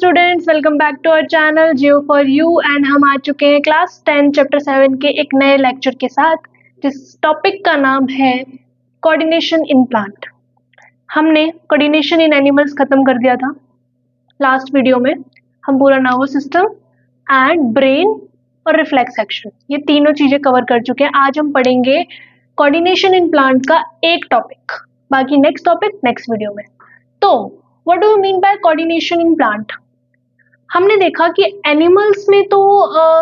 Students, welcome back to our channel Jio for you. And हम आ चुके हैं क्लास 10 चैप्टर 7 के एक नए लेक्चर के साथ, जिस टॉपिक का नाम है कोऑर्डिनेशन इन प्लांट। हमने कोऑर्डिनेशन इन एनिमल्स खत्म कर दिया था लास्ट वीडियो में। हम पूरा नर्वस सिस्टम एंड ब्रेन और रिफ्लेक्स एक्शन, ये तीनों चीजें कवर कर चुके हैं। आज हम पढ़ेंगे कोऑर्डिनेशन इन प्लांट का एक टॉपिक, बाकी नेक्स्ट टॉपिक नेक्स्ट वीडियो में। तो what do you mean by coordination in plant? हमने देखा कि एनिमल्स में तो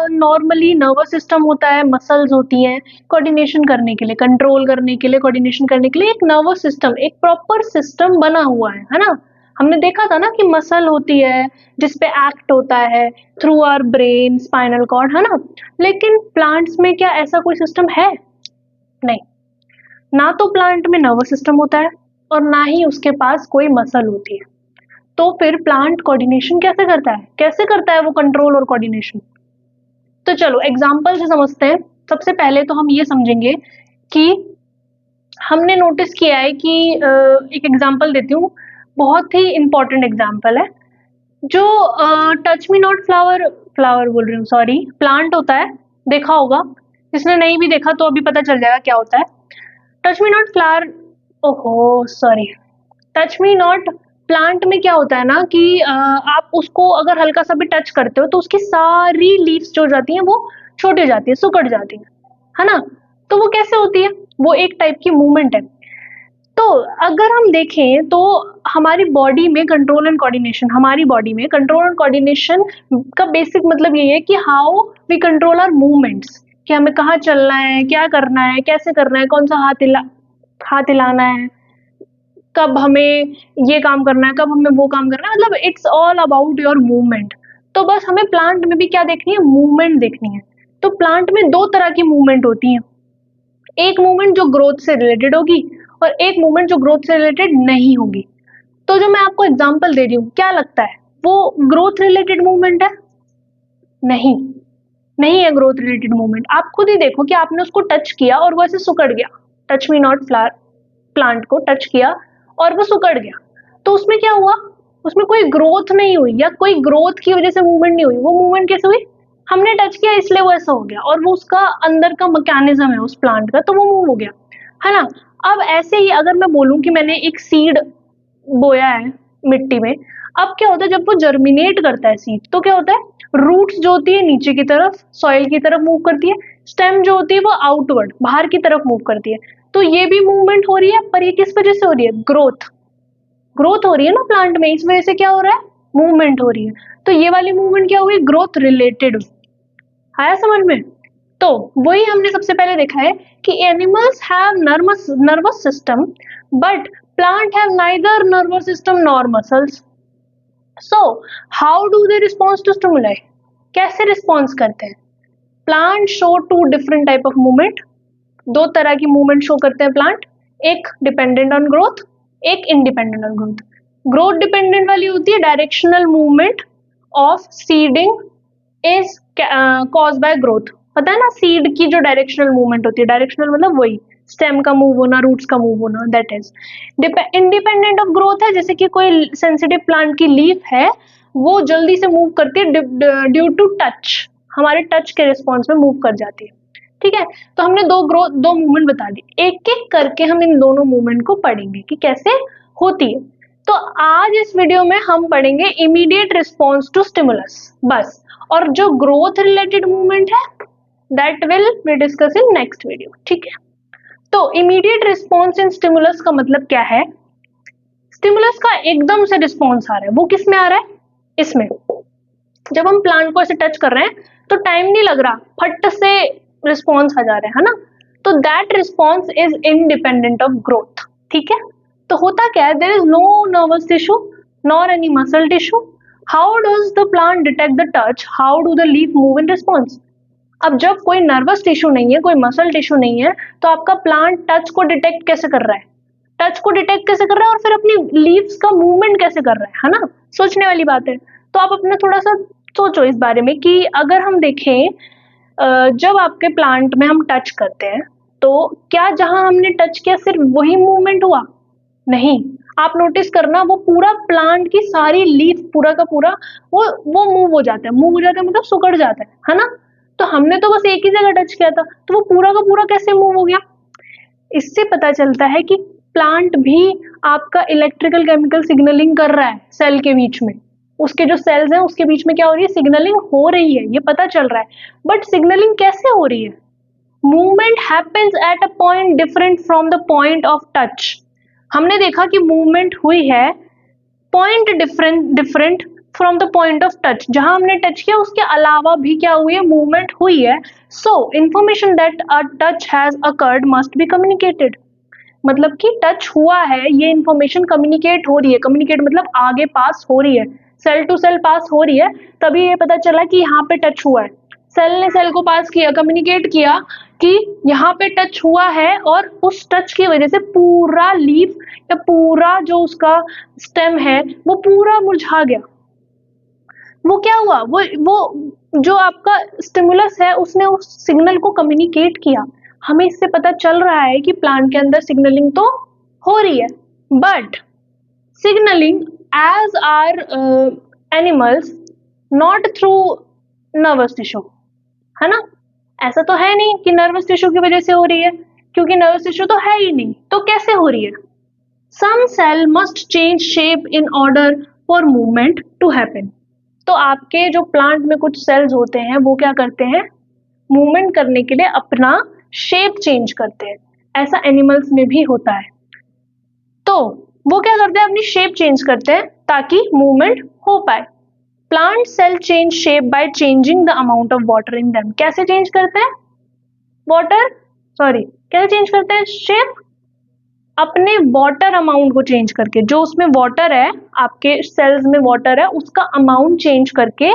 नॉर्मली नर्वस सिस्टम होता है, मसल्स होती हैं कोऑर्डिनेशन करने के लिए, कंट्रोल करने के लिए, कोऑर्डिनेशन करने के लिए एक नर्वस सिस्टम, एक प्रॉपर सिस्टम बना हुआ है ना। हमने देखा था ना कि मसल होती है जिसपे एक्ट होता है through our brain, spinal cord, है ना। लेकिन प्लांट्स में क्या ऐसा कोई सिस्टम है? नहीं, ना तो प्लांट में नर्वस सिस्टम होता है और ना ही उसके पास कोई मसल होती है। तो फिर प्लांट कोऑर्डिनेशन कैसे करता है? कैसे करता है वो कंट्रोल और कोऑर्डिनेशन? तो चलो एग्जांपल से समझते हैं। सबसे पहले तो हम ये समझेंगे कि हमने नोटिस किया है कि एक एग्जांपल देती हूँ, बहुत ही इंपॉर्टेंट एग्जांपल है। जो टच मी नॉट फ्लावर बोल रही हूँ, सॉरी, प्लांट होता है, देखा होगा। जिसने नहीं भी देखा तो अभी पता चल जाएगा क्या होता है। टच मी नॉट फ्लावर, ओहो sorry, touch me not plant में क्या होता है ना कि आप उसको अगर हल्का सा भी टच करते हो तो उसकी सारी लीव्स जो जाती हैं वो छोटी हो जाती है, सुकड़ जाती है ना। तो वो कैसे होती है? वो एक टाइप की मूवमेंट है। तो अगर हम देखें तो हमारी बॉडी में कंट्रोल एंड कोऑर्डिनेशन, हमारी बॉडी में कंट्रोल एंड कोऑर्डिनेशन का बेसिक मतलब ये है कि how we control our movements, कि हमें कहाँ चलना है, क्या करना है, कैसे करना है, कौन सा हाथ हिलाना है, कब हमें ये काम करना है, कब हमें वो काम करना है, मतलब it's all about your movement. तो बस हमें प्लांट में भी क्या देखनी है? मूवमेंट देखनी है। तो प्लांट में दो तरह की मूवमेंट होती है, एक मूवमेंट जो ग्रोथ से रिलेटेड होगी और एक मूवमेंट जो ग्रोथ से रिलेटेड नहीं होगी। तो जो मैं आपको एग्जांपल दे रही हूँ, क्या लगता है वो ग्रोथ रिलेटेड मूवमेंट है? नहीं, नहीं है ग्रोथ रिलेटेड मूवमेंट। आप खुद ही देखो कि आपने उसको टच किया और वो ऐसे सुकड़ गया। Touch me not flower plant को टच किया और वो सुकड़ गया, तो उसमें क्या हुआ? उसमें कोई ग्रोथ नहीं हुई, या कोई ग्रोथ की वजह से मूवमेंट नहीं हुई। वो मूवमेंट कैसे हुई? हमने टच किया इसलिए वो ऐसा हो गया, और वो उसका अंदर का मैकेनिज्म है उस प्लांट का, तो वो मूव हो गया, है ना। अब ऐसे ही अगर मैं बोलूं कि मैंने एक सीड बोया है मिट्टी में, अब क्या होता है जब वो जर्मिनेट करता है सीड, तो क्या होता है? रूट्स जो होती है नीचे की तरफ सॉइल की तरफ मूव करती है, स्टेम जो होती है वो आउटवर्ड बाहर की तरफ मूव करती है। तो ये भी मूवमेंट हो रही है, पर ये किस वजह से हो रही है? ग्रोथ हो रही है ना प्लांट में, इस वजह से क्या हो रहा है? मूवमेंट हो रही है। तो ये वाली मूवमेंट क्या हुई? Growth related. आया समझ में? तो वही हमने सबसे पहले देखा है कि animals have nervous system but plant have neither nervous system nor muscles. So how do they response to stimuli? कैसे रिस्पॉन्स करते हैं? Plant show two different type of movement, दो तरह की मूवमेंट शो करते हैं प्लांट, एक डिपेंडेंट ऑन ग्रोथ, एक independent on growth. Growth dependent वाली होती है directional movement of seeding is cause by growth. पता है ना, सीड की जो डायरेक्शनल मूवमेंट होती है, डायरेक्शनल मतलब वही स्टेम का मूव होना, रूट्स का मूव होना, that is. Independent of growth है, जैसे कि कोई सेंसिटिव प्लांट की लीफ है, वो जल्दी से मूव करती है ड्यू टू टच, हमारे टच के रिस्पॉन्स में मूव कर जाती है। ठीक है, तो हमने दो मूवमेंट बता दी, एक एक करके हम इन दोनों मूवमेंट को पढ़ेंगे कि कैसे होती है। तो आज इस वीडियो में हम पढ़ेंगे इमीडिएट रिस्पॉन्स टू स्टिमुलस बस, और जो ग्रोथ रिलेटेड मूवमेंट है that will be discuss in next video. ठीक है, तो इमीडिएट रिस्पॉन्स इन स्टिमुलस का मतलब क्या है? स्टिमुलस का एकदम से रिस्पॉन्स आ रहा है, वो किस में आ रहा है? इसमें। जब हम प्लांट को ऐसे टच कर रहे हैं तो टाइम नहीं लग रहा, फट से रिस्पॉन्स आ जा रहा है ना। तो that response is independent of growth. ठीक है, तो होता क्या है? There is no nervous tissue nor any muscle tissue. How does the plant detect the touch? How do the leaf move in response? अब जब कोई नर्वस टिश्यू नहीं है, कोई मसल टिश्यू नहीं है, तो आपका प्लांट टच को डिटेक्ट कैसे कर रहा है? टच को डिटेक्ट कैसे कर रहा है और फिर अपनी लीव्स का मूवमेंट कैसे कर रहा है ना। सोचने वाली बात है। तो आप अपना थोड़ा सा सोचो इस बारे में कि अगर हम देखें जब आपके प्लांट में हम टच करते हैं तो क्या जहां हमने टच किया सिर्फ वही मूवमेंट हुआ? नहीं, आप नोटिस करना वो पूरा प्लांट की सारी लीफ पूरा का पूरा वो मूव हो जाता है, मूव हो जाता है मतलब सिकुड़ जाता है ना। तो हमने तो बस एक ही जगह टच किया था, तो वो पूरा का पूरा कैसे मूव हो गया? इससे पता चलता है कि प्लांट भी आपका इलेक्ट्रिकल केमिकल सिग्नलिंग कर रहा है सेल के बीच में। उसके जो सेल्स हैं उसके बीच में क्या हो रही है? सिग्नलिंग हो रही है, ये पता चल रहा है। बट सिग्नलिंग कैसे हो रही है? Movement happens at a point different from the point of touch. हमने देखा कि मूवमेंट हुई है point different from the point of touch, जहां हमने टच किया उसके अलावा भी क्या हुई है? मूवमेंट हुई है। सो information that a touch has occurred must be communicated. मतलब कि टच हुआ है, ये इंफॉर्मेशन कम्युनिकेट हो रही है। कम्युनिकेट मतलब आगे पास हो रही है, सेल टू सेल पास हो रही है, तभी ये पता चला कि यहाँ पे टच हुआ है। सेल ने सेल को पास किया, कम्युनिकेट किया कि यहाँ पे टच हुआ है, और उस टच की वजह से पूरा लीफ या पूरा जो उसका स्टेम है वो पूरा मुरझा गया। वो क्या हुआ? वो जो आपका स्टिमुलस है उसने उस सिग्नल को कम्युनिकेट किया। हमें इससे पता चल रहा है कि प्लांट के अंदर सिग्नलिंग तो हो रही है, but signalling as are animals not through nervous tissue, है ना? ऐसा तो है नहीं कि नर्वस टिश्यू की वजह से हो रही है, क्योंकि नर्वस टिश्यू तो है ही नहीं, तो कैसे हो रही है? Some cell must change shape in order for movement to happen. तो आपके जो प्लांट में कुछ सेल्स होते हैं वो क्या करते हैं? मूवमेंट करने के लिए अपना शेप चेंज करते हैं। ऐसा एनिमल्स में भी होता है। तो वो क्या करते हैं? अपनी शेप चेंज करते हैं ताकि मूवमेंट हो पाए। Plant cell change shape by changing the amount of water in them. कैसे चेंज करते हैं? कैसे चेंज करते हैं शेप? अपने वाटर अमाउंट को चेंज करके। जो उसमें वाटर है, आपके सेल्स में वाटर है, उसका अमाउंट चेंज करके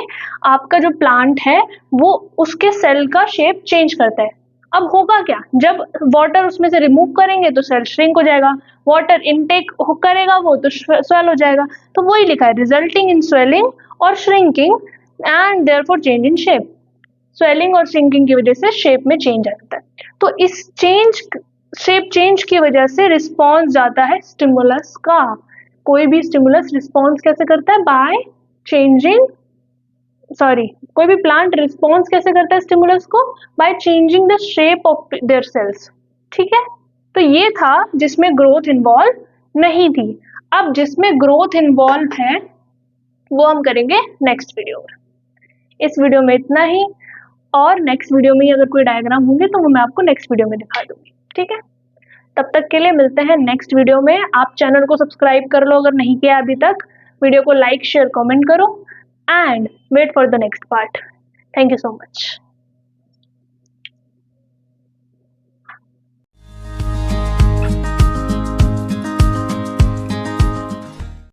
आपका जो प्लांट है वो उसके सेल का शेप चेंज करता है। अब होगा क्या? जब वाटर उसमें से रिमूव करेंगे तो सेल श्रिंक हो जाएगा, वाटर इनटेक करेगा वो तो स्वेल हो जाएगा। तो वही लिखा है, रिजल्टिंग इन स्वेलिंग और shrinking and therefore change in shape. Swelling और श्रिंकिंग की वजह से शेप में चेंज आ जाता है। तो इस शेप चेंज की वजह से रिस्पॉन्स जाता है स्टिमुलस का। कोई भी स्टिमुलस रिस्पॉन्स कैसे करता है? बाय चेंजिंग, कोई भी प्लांट रिस्पॉन्स कैसे करता है स्टिमुलस को? By changing the shape of their cells. ठीक है, तो ये था जिसमें ग्रोथ इन्वॉल्व नहीं थी। अब जिसमें ग्रोथ इन्वॉल्व है वो हम करेंगे नेक्स्ट वीडियो में। इस वीडियो में इतना ही, और नेक्स्ट वीडियो में अगर कोई डायग्राम होंगे तो वो मैं आपको नेक्स्ट वीडियो में दिखा दूंगी। ठीक है, तब तक के लिए मिलते हैं नेक्स्ट वीडियो में। आप चैनल को सब्सक्राइब कर लो अगर नहीं किया अभी तक, वीडियो को लाइक शेयर कमेंट करो, and wait for the next part. Thank you so much.